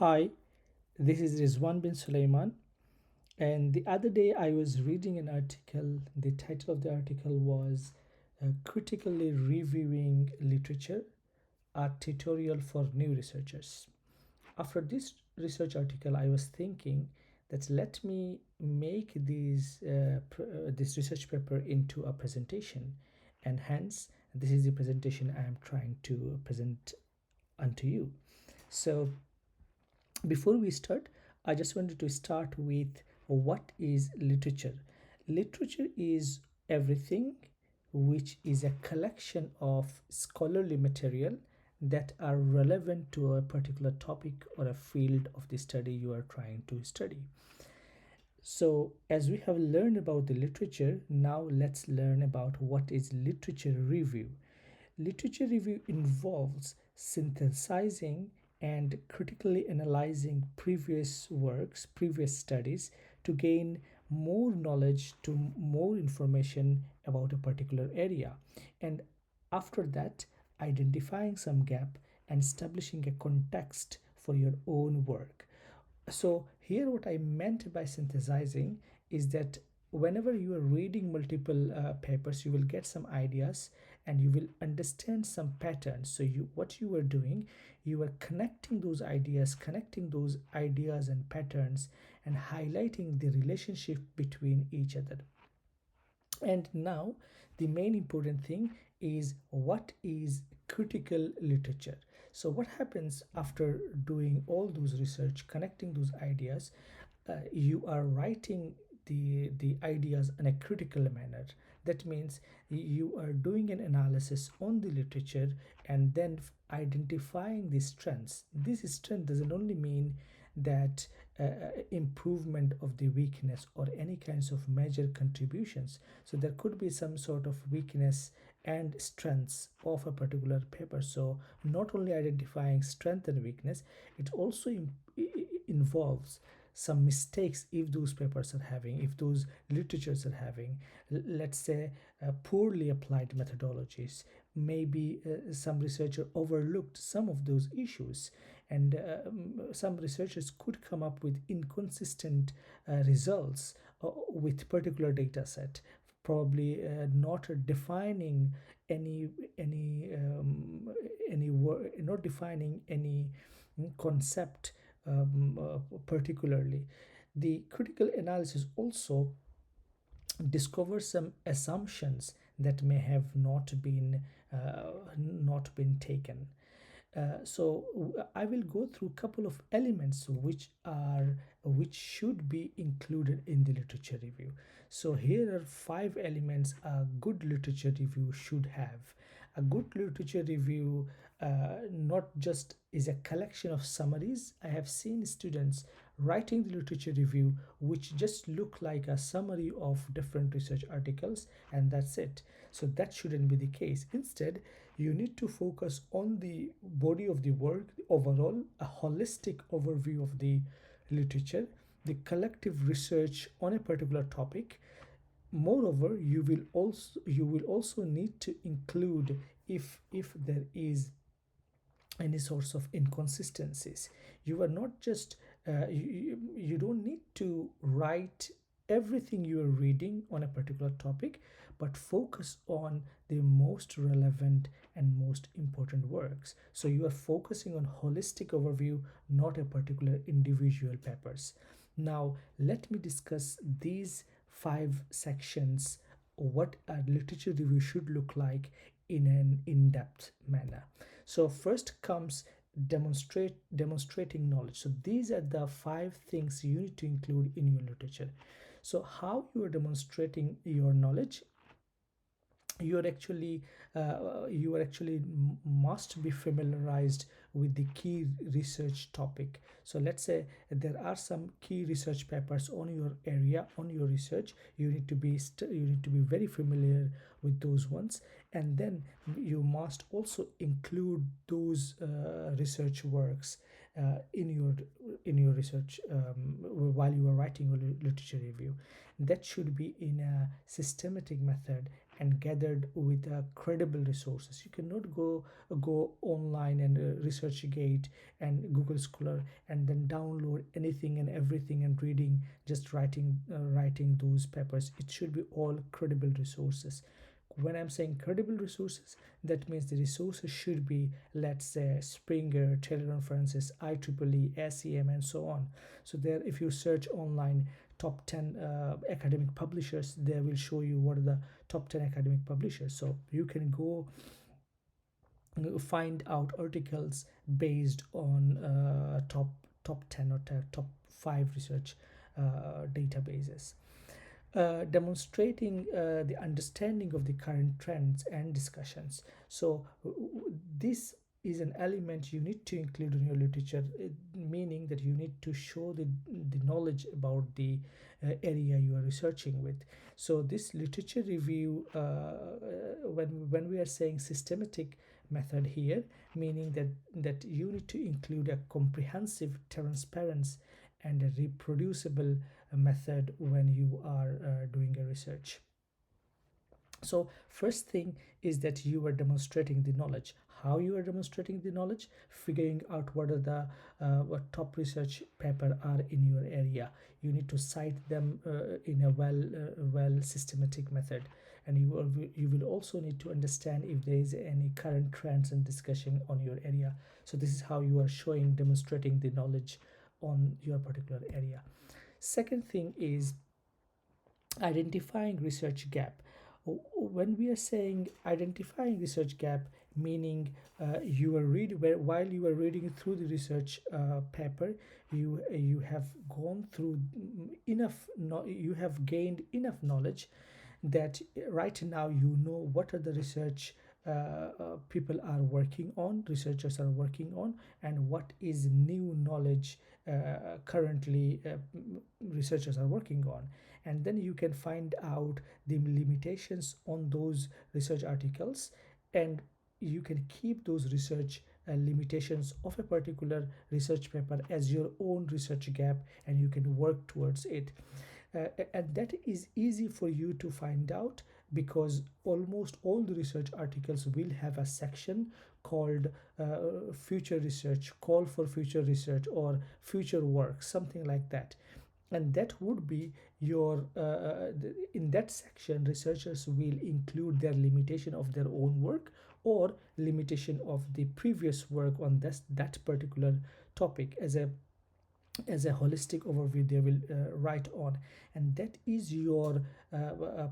Hi, this is Rizwan bin Sulaiman. And the other day I was reading an article. The title of the article was Critically Reviewing Literature, a tutorial for new researchers. After this research article, I was thinking that let me make this research paper into a presentation, and hence this is the presentation I am trying to present unto you. So before we start, I just wanted to start with what is literature. Literature is everything which is a collection of scholarly material that are relevant to a particular topic or a field of the study you are trying to study. So, as we have learned about the literature, now let's learn about what is literature review. Literature review involves synthesizing and critically analyzing previous works, previous studies to gain more knowledge, to more information about a particular area. And after that, identifying some gap and establishing a context for your own work. So here what I meant by synthesizing is that whenever you are reading multiple papers, you will get some ideas and you will understand some patterns. So what you are doing, you are connecting those ideas and patterns and highlighting the relationship between each other. And now the main important thing is what is critical literature. So what happens after doing all those research, connecting those ideas, you are writing the ideas in a critical manner. That means you are doing an analysis on the literature and then identifying the strengths. This strength doesn't only mean that improvement of the weakness or any kinds of major contributions. So there could be some sort of weakness and strengths of a particular paper. So not only identifying strength and weakness, it also involves some mistakes if those papers are having, if those literatures are having, let's say, poorly applied methodologies. Maybe some researcher overlooked some of those issues, and some researchers could come up with inconsistent results with particular data set, probably not defining any any not defining any concept particularly. The critical analysis also discovers some assumptions that may have not been taken. I will go through a couple of elements which should be included in the literature review. So here are five elements a good literature review should have. A good literature review not just is a collection of summaries. I have seen students writing the literature review which just look like a summary of different research articles, and that's it. So that shouldn't be the case. Instead, you need to focus on the body of the work overall, a holistic overview of the literature, the collective research on a particular topic. Moreover, you will also need to include if there is any sorts of inconsistencies. You are not just you don't need to write everything you are reading on a particular topic, but focus on the most relevant and most important works. So you are focusing on holistic overview, not a particular individual papers. Now let me discuss these five sections, what a literature review should look like in an in-depth manner. So first comes demonstrating knowledge. So these are the five things you need to include in your literature. So how you are demonstrating your knowledge, you are actually must be familiarized with the key research topic. So let's say there are some key research papers on your area, on your research. You need to be very familiar with those ones, and then you must also include those research works in your research, while you are writing your literature review. That should be in a systematic method and gathered with credible resources. You cannot go online and researchgate and Google Scholar and then download anything and everything and reading, just writing those papers. It should be all credible resources. When I'm saying credible resources, that means the resources should be, let's say, Springer, Taylor Francis, IEEE, SEM, and so on. So there, if you search online top 10 academic publishers, they will show you what are the top 10 academic publishers. So you can go find out articles based on top 10 or top 5 research databases, demonstrating the understanding of the current trends and discussions. So this is an element you need to include in your literature, meaning that you need to show the knowledge about the area you are researching with. So this literature review, when we are saying systematic method here, meaning that you need to include a comprehensive, transparent, and a reproducible method when you are doing a research. So first thing is that you are demonstrating the knowledge. How you are demonstrating the knowledge? Figuring out what are the what top research paper are in your area. You need to cite them in a well systematic method, and you will also need to understand if there is any current trends and discussion on your area. So this is how you are showing, demonstrating the knowledge on your particular area. Second thing is identifying research gap. When we are saying identifying research gap, meaning you are reading, while you are reading through the research paper, you have gone through enough, you have gained enough knowledge that right now you know what are the research people are working on, researchers are working on, and what is new knowledge currently researchers are working on. And then you can find out the limitations on those research articles, and you can keep those research limitations of a particular research paper as your own research gap, and you can work towards it. And that is easy for you to find out because almost all the research articles will have a section called future research, call for future research, or future work, something like that. And that would be your in that section researchers will include their limitation of their own work or limitation of the previous work on that particular topic as a holistic overview they will write on. And that is your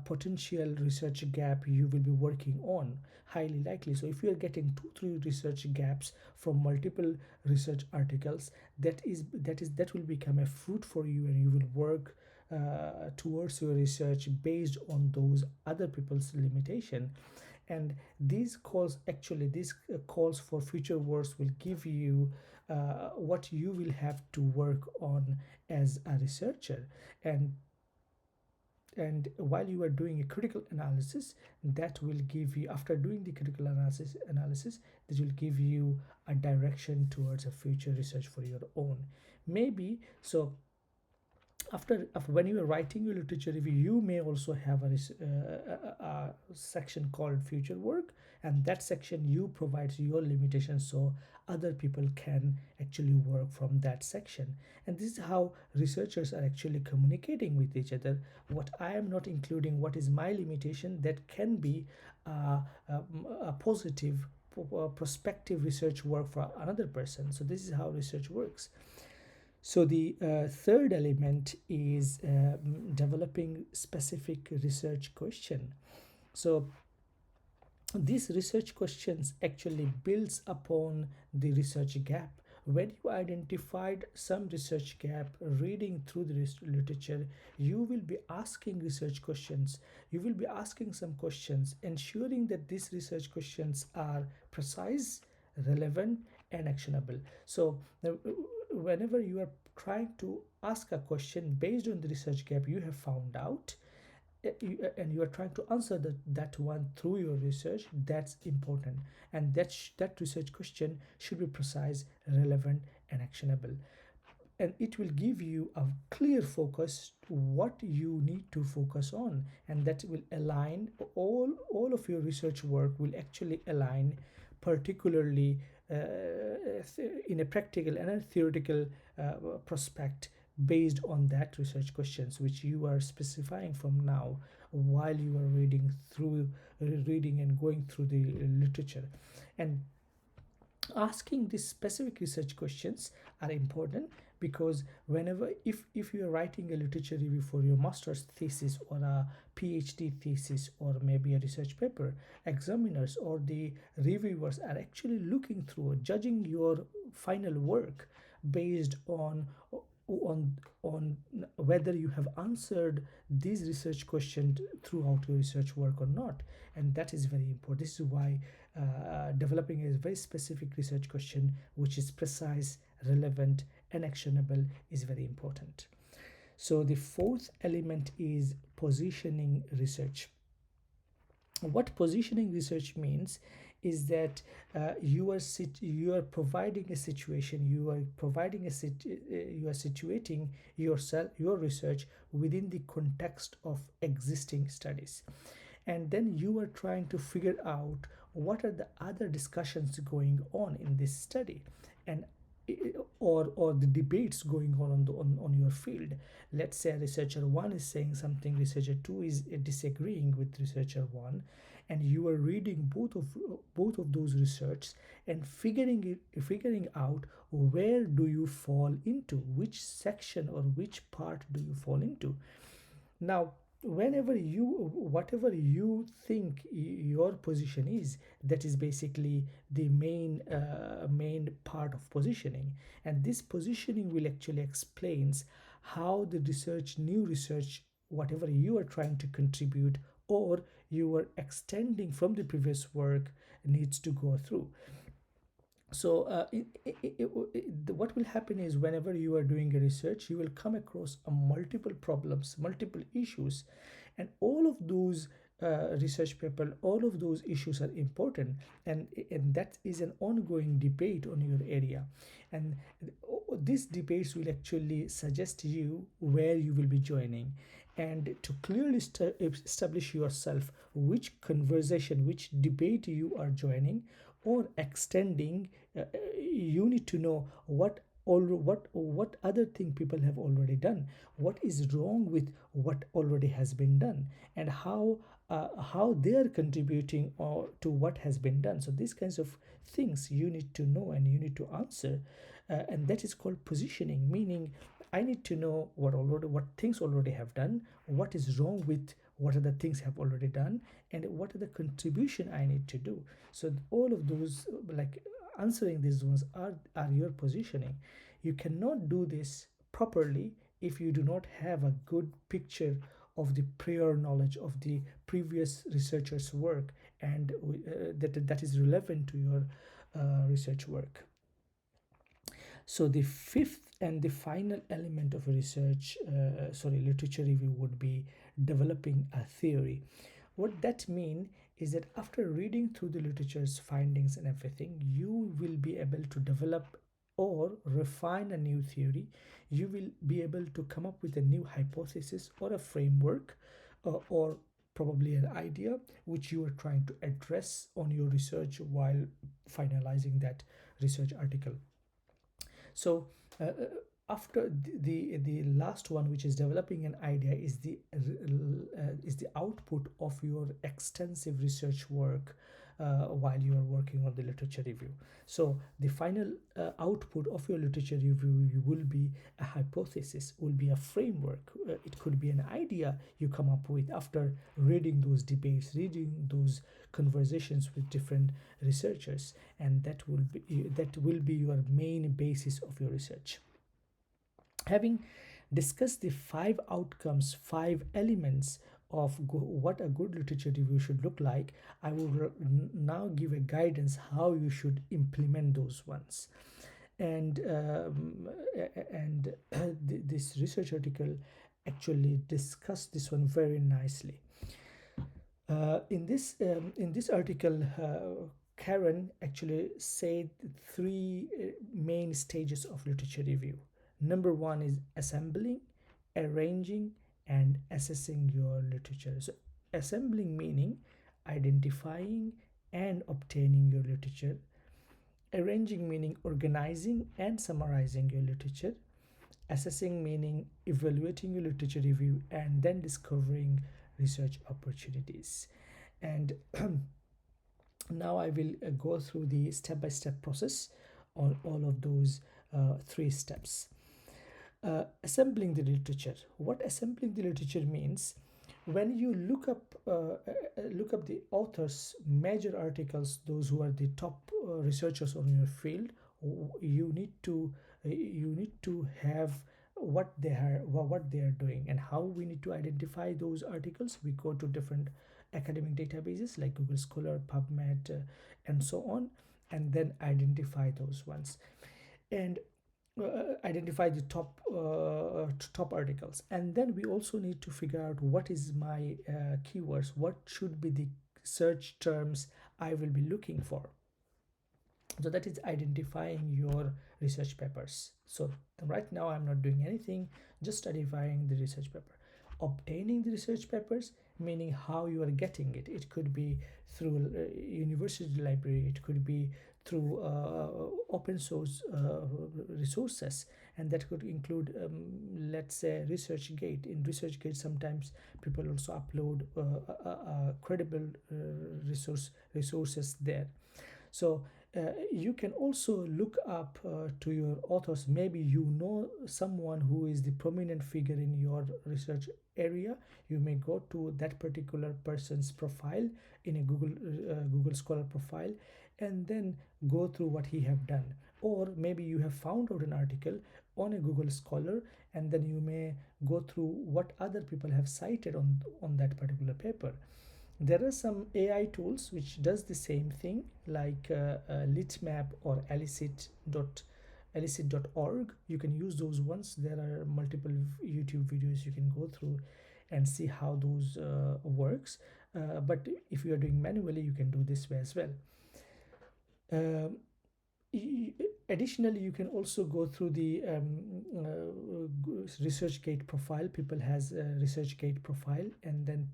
potential research gap you will be working on, highly likely. So if you are getting 2 3 research gaps from multiple research articles, that will become a fruit for you, and you will work towards your research based on those other people's limitation. And these calls for future works will give you what you will have to work on as a researcher. And while you are doing a critical analysis, that will give you, after doing the critical analysis, this will give you a direction towards a future research for your own. Maybe so after when you are writing your literature review, you may also have a section called future work, and that section you provide your limitations so other people can actually work from that section. And this is how researchers are actually communicating with each other. What I am not including, what is my limitation, that can be a positive prospective research work for another person. So this is how research works. So the third element is developing specific research question. So these research questions actually builds upon the research gap. When you identified some research gap, reading through the literature, you will be asking research questions. You will be asking some questions, ensuring that these research questions are precise, relevant, and actionable. So whenever you are trying to ask a question based on the research gap you have found out, and you are trying to answer that one through your research, that's important. And that research question should be precise, relevant, and actionable, and it will give you a clear focus what you need to focus on, and that will align all of your research work will actually align particularly in a practical and a theoretical prospect based on that research questions which you are specifying from now while you are reading and going through the literature. And asking these specific research questions are important because whenever if you are writing a literature review for your master's thesis or a PhD thesis or maybe a research paper, examiners or the reviewers are actually looking through judging your final work based on on whether you have answered these research questions throughout your research work or not. And that is very important. This is why developing a very specific research question which is precise, relevant, and actionable is very important. So the fourth element is positioning research. What positioning research means is that you are providing a situation, you are situating yourself, your research within the context of existing studies, and then you are trying to figure out what are the other discussions going on in this study, and or the debates going on your field. Let's say researcher 1 is saying something, researcher 2 is disagreeing with researcher 1, and you are reading both of those research and figuring out where do you fall into, which section or which part do you fall into. Now, whenever you whatever you think your position is, that is basically the main part of positioning, and this positioning will actually explains how the new research, whatever you are trying to contribute or you are extending from the previous work, needs to go through. So what will happen is whenever you are doing a research, you will come across multiple problems, multiple issues, and all of those research paper, all of those issues are important, and that is an ongoing debate on your area, and these debates will actually suggest to you where you will be joining, and to clearly establish yourself which conversation, which debate you are joining or extending. You need to know what other thing people have already done, what is wrong with what already has been done, and how they are contributing or to what has been done. So these kinds of things you need to know and you need to answer, and that is called positioning, meaning I need to know what things already have done, what is wrong with what are the things have already done, and what are the contribution I need to do. So all of those, like answering these ones, are your positioning. You cannot do this properly if you do not have a good picture of the prior knowledge of the previous researchers work, and that is relevant to your research work. So the fifth and the final element of a literature review would be developing a theory. What that means is that after reading through the literature's findings and everything, you will be able to develop or refine a new theory. You will be able to come up with a new hypothesis or a framework, or probably an idea which you are trying to address on your research while finalizing that research article. So after the last one, which is developing an idea, is the output of your extensive research work while you are working on the literature review. So the final output of your literature review will be a hypothesis, will be a framework. It could be an idea you come up with after reading those debates, reading those conversations with different researchers, and that will be your main basis of your research. Having discussed the five outcomes, five elements of what a good literature review should look like, I will now give a guidance how you should implement those ones. And this research article actually discussed this one very nicely. In this article, Karen actually said three main stages of literature review. Number one is assembling, arranging, and assessing your literature. So, assembling meaning identifying and obtaining your literature, arranging meaning organizing and summarizing your literature, assessing meaning evaluating your literature review, and then discovering research opportunities. And now I will go through the step-by-step process on all of those three steps. Assembling the literature. What assembling the literature means, when you look up the authors major articles, those who are the top researchers on your field, you need to have what they are doing and how we need to identify those articles. We go to different academic databases like Google Scholar, PubMed, and so on, and then identify those ones, and identify the top articles. And then we also need to figure out what is my keywords, what should be the search terms I will be looking for. So that is identifying your research papers. So right now I'm not doing anything, just identifying the research paper. Obtaining the research papers, meaning how you are getting it. It could be through university library, it could be through open source resources, and that could include let's say ResearchGate. In ResearchGate sometimes people also upload credible resources there. So you can also look up to your authors. Maybe you know someone who is the prominent figure in your research area. You may go to that particular person's profile in a Google Scholar profile, and then go through what he have done. Or maybe you have found out an article on a Google Scholar, and then you may go through what other people have cited on that particular paper. There are some AI tools which does the same thing, like Litmap or elicit.org. You can use those ones. There are multiple YouTube videos you can go through and see how those works. But if you are doing manually, you can do this way as well. Additionally, you can also go through the ResearchGate profile. People has a ResearchGate profile, and then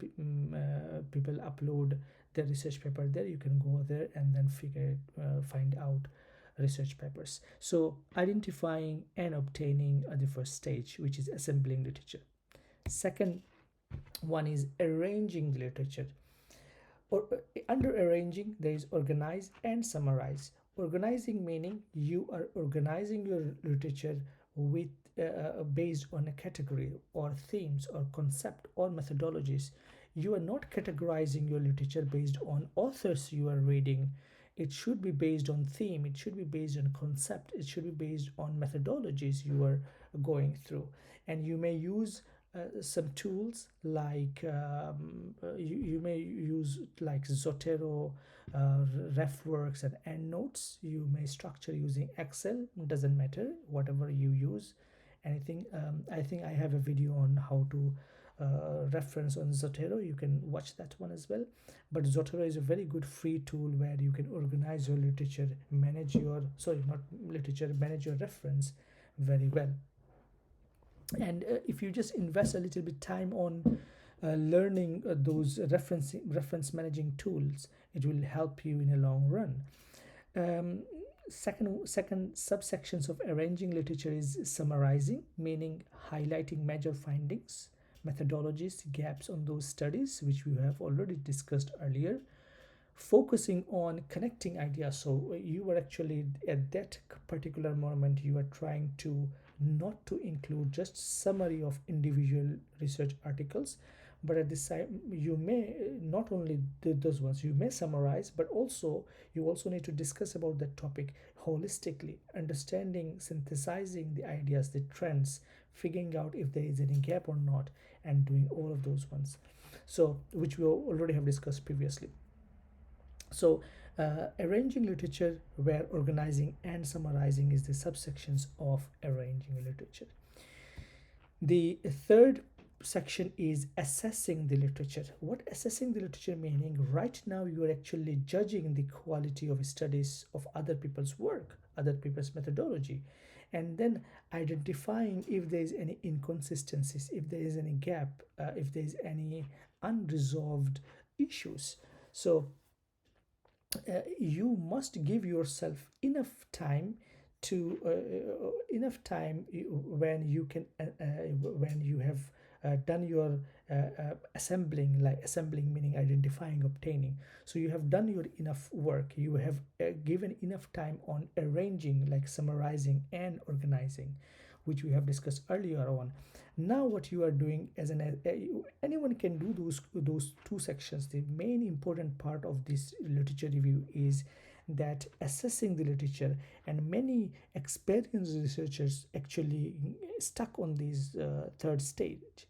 people upload their research paper there. You can go there and then find out research papers. So identifying and obtaining are the first stage, which is assembling literature. Second one is arranging the literature. Or under arranging, there is organize and summarize. Organizing meaning you are organizing your literature with based on a category or themes or concept or methodologies. You are not categorizing your literature based on authors you are reading. It should be based on theme, it should be based on concept, it should be based on methodologies you are going through. And you may use some tools like you may use like Zotero, RefWorks, and EndNotes. You may structure using Excel, doesn't matter, whatever you use. Anything. I think I have a video on how to reference on Zotero. You can watch that one as well. But Zotero is a very good free tool where you can organize your literature, manage your manage your reference very well. And if you just invest a little bit time on learning those reference managing tools, it will help you in a long run. Second subsections of arranging literature is summarizing, meaning highlighting major findings, methodologies, gaps on those studies which we have already discussed earlier. Focusing on connecting ideas. So you were actually at that particular moment you are trying to not to include just summary of individual research articles, but at this time you may not only do those ones, you may summarize, but also you also need to discuss about that topic holistically, understanding, synthesizing the ideas, the trends, figuring out if there is any gap or not, and doing all of those ones, so which we already have discussed previously. So arranging literature, where organizing and summarizing is the subsections of arranging literature. The third section is assessing the literature. What assessing the literature meaning? Right now you are actually judging the quality of studies of other people's work, other people's methodology, and then identifying if there is any inconsistencies, if there is any gap, if there is any unresolved issues. So you must give yourself enough time to when you can when you have done your assembling, like assembling meaning identifying, obtaining. So you have done your enough work, you have given enough time on arranging, like summarizing and organizing, which we have discussed earlier on. Now what you are doing as an anyone can do those two sections. The main important part of this literature review is that assessing the literature, and many experienced researchers actually stuck on this third stage,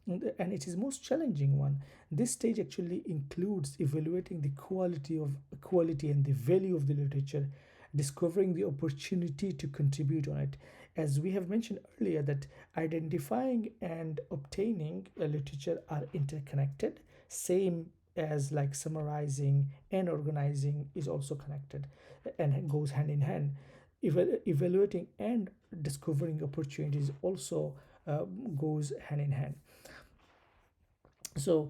and it is most challenging one. This stage actually includes evaluating the quality and the value of the literature, discovering the opportunity to contribute on it. As we have mentioned earlier, that identifying and obtaining a literature are interconnected, same as like summarizing and organizing is also connected and goes hand in hand. Evaluating and discovering opportunities also goes hand in hand. So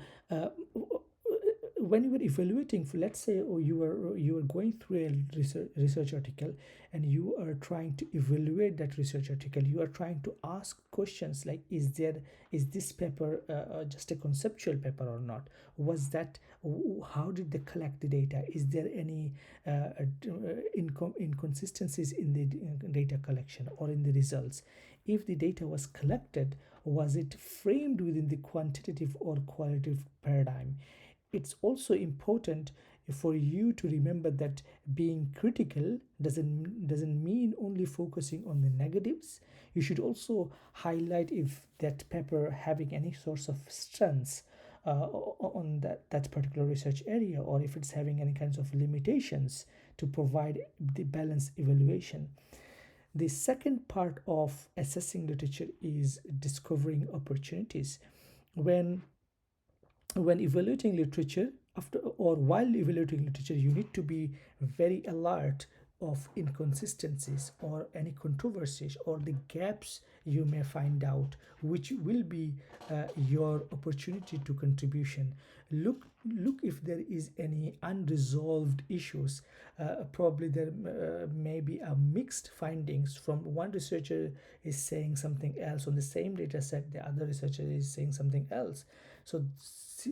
when you were evaluating, for let's say, or you are going through a research article, and you are trying to evaluate that research article, you are trying to ask questions like, is this paper just a conceptual paper or not? Was that, how did they collect the data? Is there any inconsistencies in the data collection or in the results? If the data was collected, was it framed within the quantitative or qualitative paradigm? It's also important for you to remember that being critical doesn't mean only focusing on the negatives. You should also highlight if that paper having any source of strengths on that particular research area, or if it's having any kinds of limitations, to provide the balanced evaluation. The second part of assessing literature is discovering opportunities. When evaluating literature, after or while evaluating literature, you need to be very alert of inconsistencies or any controversies or the gaps you may find out, which will be your opportunity to contribution. Look if there is any unresolved issues. Probably there may be a mixed findings. From one researcher is saying something else on the same data set, the other researcher is saying something else. So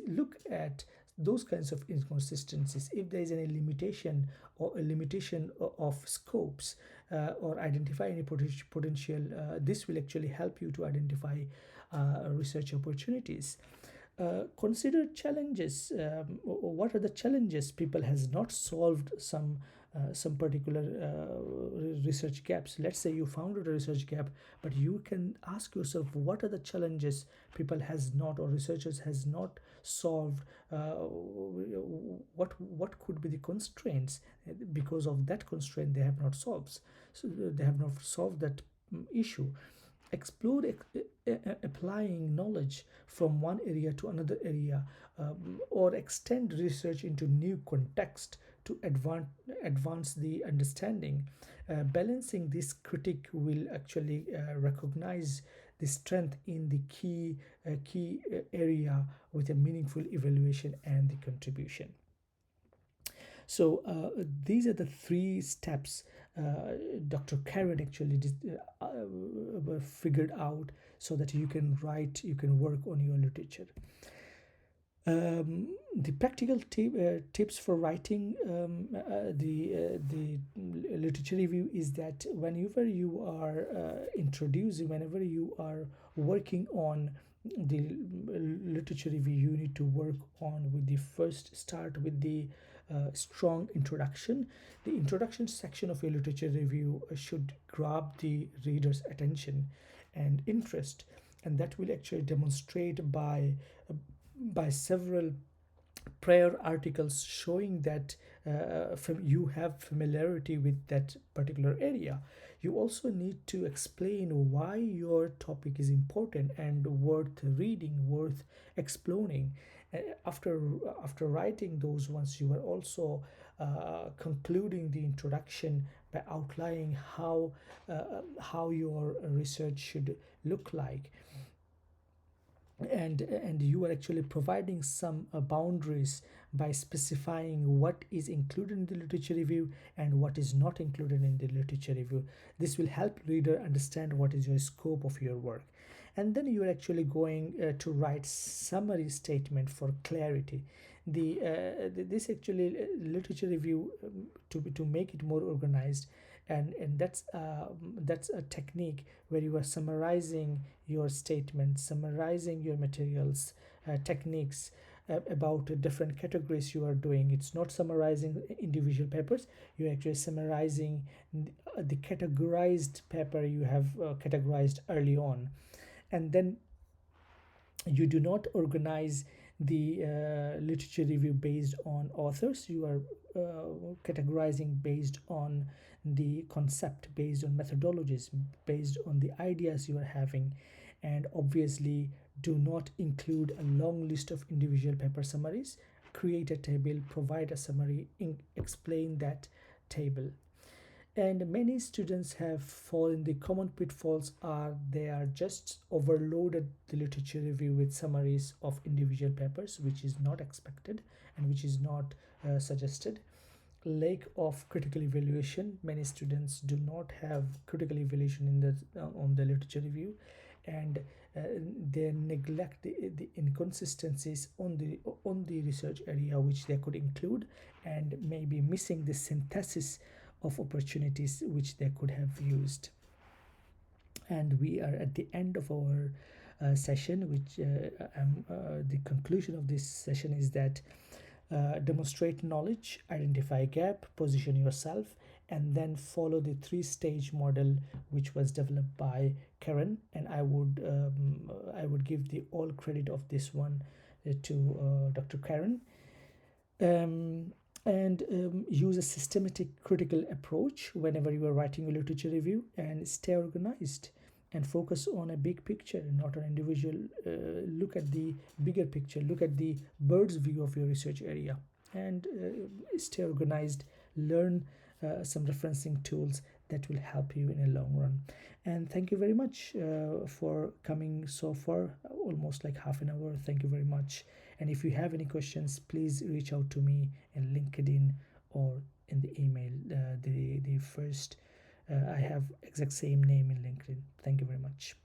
look at those kinds of inconsistencies. If there is any limitation or a limitation of scopes, or identify any potential, this will actually help you to identify research opportunities. Consider challenges. What are the challenges people has not solved some particular research gaps? Let's say you found a research gap, but you can ask yourself, what are the challenges people has not, or researchers has not solved? What could be the constraints? Because of that constraint they have not solved, so they have not solved that issue. Explore applying knowledge from one area to another area, or extend research into new context to advance the understanding. Balancing this critique will actually recognize the strength in the key area with a meaningful evaluation and the contribution. So these are the three steps Dr. Karen actually figured out, so that you can write, you can work on your literature. The practical tips for writing the literature review is that whenever you are introducing, whenever you are working on the literature review, you need to work on with the first start with the strong introduction. The introduction section of a literature review should grab the reader's attention and interest, and that will actually demonstrate by several prior articles showing that you have familiarity with that particular area. You also need to explain why your topic is important and worth reading, worth exploring. Uh, after after writing those ones, you are also concluding the introduction by outlining how your research should look like, and you are actually providing some boundaries by specifying what is included in the literature review and what is not included in the literature review. This will help reader understand what is your scope of your work. And then you are actually going to write summary statement for clarity. This actually literature review, to make it more organized, and that's a technique where you are summarizing your statement, summarizing your materials, techniques about different categories you are doing. It's not summarizing individual papers, you're actually summarizing the categorized paper you have categorized early on. And then you do not organize the literature review based on authors. You are categorizing based on the concept, based on methodologies, based on the ideas you are having. And obviously do not include a long list of individual paper summaries. Create a table, provide a summary, explain that table. And many students have fallen, the common pitfalls are they are just overloaded the literature review with summaries of individual papers, which is not expected and which is not suggested. Lack of critical evaluation, many students do not have critical evaluation in the on the literature review, and uh, they neglect the inconsistencies on the research area which they could include, and maybe missing the synthesis of opportunities which they could have used. And we are at the end of our session, which the conclusion of this session is that demonstrate knowledge, identify gap, position yourself, and then follow the three-stage model which was developed by Karen. And I would give the all credit of this one to Dr. Karen. Use a systematic critical approach whenever you are writing a literature review, and stay organized and focus on a big picture, not an individual. Look at the bigger picture, look at the bird's view of your research area, and stay organized. Learn some referencing tools that will help you in a long run. And thank you very much for coming so far, almost like half an hour. Thank you very much. And if you have any questions, please reach out to me in LinkedIn or in the email. The first I have exact same name in LinkedIn. Thank you very much.